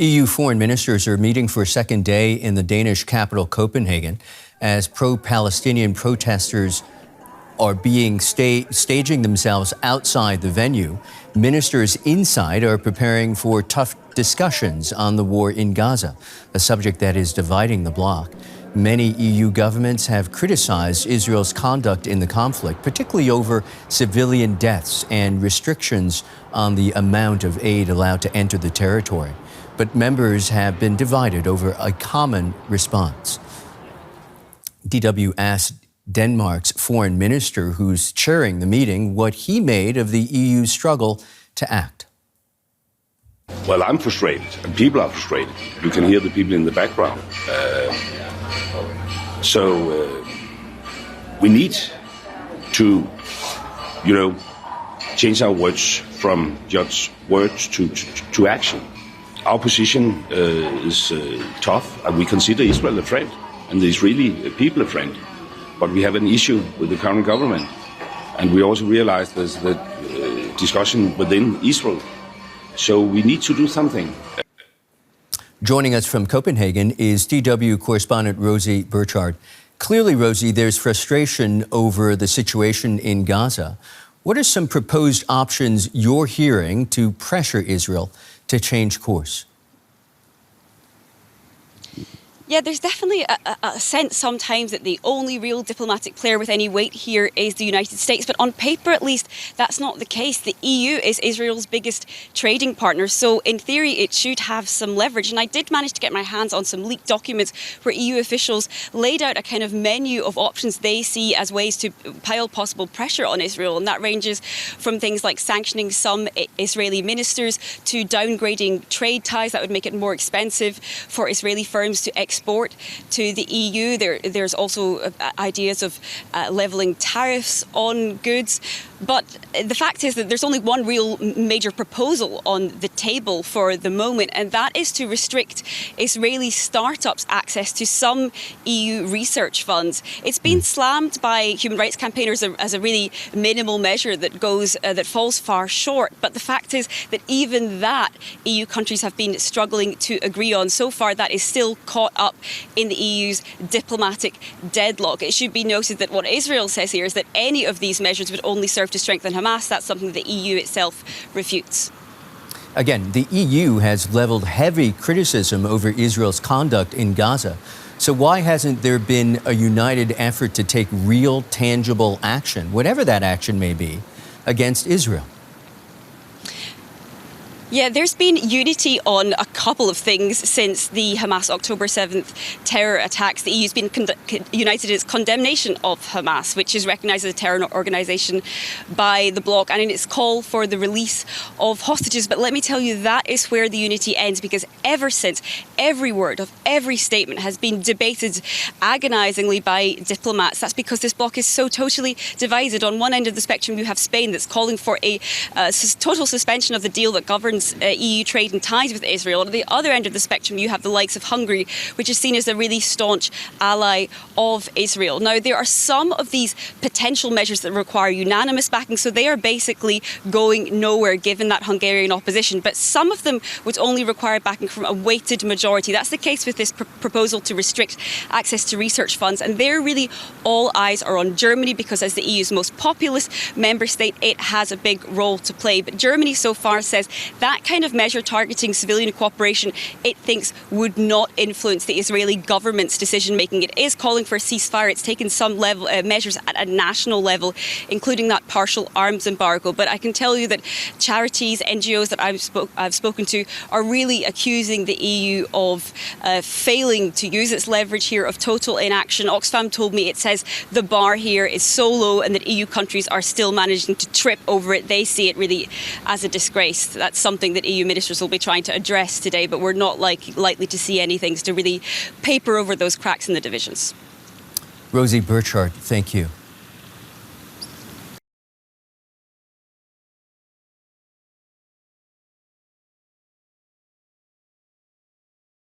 EU foreign ministers are meeting for a second day in the Danish capital Copenhagen as pro-Palestinian protesters are staging themselves outside the venue. Ministers inside are preparing for tough discussions on the war in Gaza, a subject that is dividing the bloc. Many EU governments have criticized Israel's conduct in the conflict, particularly over civilian deaths and restrictions on the amount of aid allowed to enter the territory. But members have been divided over a common response. DW asked Denmark's foreign minister, who's chairing the meeting, what he made of the EU's struggle to act. Well, I'm frustrated, and people are frustrated. You can hear the people in the background. We need to, change our words from just words to action. Our position is tough, and we consider Israel a friend, and the Israeli people a friend. But we have an issue with the current government, and we also realize there's the discussion within Israel. So we need to do something. Joining us from Copenhagen is DW correspondent Rosie Birchard. Clearly, Rosie, there's frustration over the situation in Gaza. What are some proposed options you're hearing to pressure Israel to change course? Yeah, there's definitely a sense sometimes that the only real diplomatic player with any weight here is the United States. But on paper, at least, that's not the case. The EU is Israel's biggest trading partner. So in theory, it should have some leverage. And I did manage to get my hands on some leaked documents where EU officials laid out a kind of menu of options they see as ways to pile possible pressure on Israel. And that ranges from things like sanctioning some Israeli ministers to downgrading trade ties that would make it more expensive for Israeli firms to export to the EU. There's also ideas of levelling tariffs on goods. But the fact is that there's only one real major proposal on the table for the moment, and that is to restrict Israeli startups' access to some EU research funds. It's been slammed by human rights campaigners as a really minimal measure that falls far short. But the fact is that even that EU countries have been struggling to agree on. So far, that is still caught up in the EU's diplomatic deadlock. It should be noted that what Israel says here is that any of these measures would only serve to strengthen Hamas. That's something the EU itself refutes. Again, the EU has leveled heavy criticism over Israel's conduct in Gaza. So why hasn't there been a united effort to take real, tangible action, whatever that action may be, against Israel? Yeah, there's been unity on a couple of things since the Hamas October 7th terror attacks. The EU's been united in its condemnation of Hamas, which is recognised as a terror organisation by the bloc, and in its call for the release of hostages. But let me tell you, that is where the unity ends, because ever since, every word of every statement has been debated agonisingly by diplomats. That's because this bloc is so totally divided. On one end of the spectrum, you have Spain that's calling for a total suspension of the deal that governs EU trade and ties with Israel. And at the other end of the spectrum, you have the likes of Hungary, which is seen as a really staunch ally of Israel. Now, there are some of these potential measures that require unanimous backing, so they are basically going nowhere given that Hungarian opposition. But some of them would only require backing from a weighted majority. That's the case with this proposal to restrict access to research funds. And there really all eyes are on Germany, because as the EU's most populous member state, it has a big role to play. But Germany so far says that kind of measure targeting civilian cooperation, it thinks, would not influence the Israeli government's decision-making. It is calling for a ceasefire. It's taken some measures at a national level, including that partial arms embargo. But I can tell you that charities, NGOs that I've spoken to are really accusing the EU of failing to use its leverage here, of total inaction. Oxfam told me it says the bar here is so low and that EU countries are still managing to trip over it. They see it really as a disgrace. That's something that EU ministers will be trying to address today, but we're not likely to see anything to really paper over those cracks in the divisions. Rosie Birchard, thank you.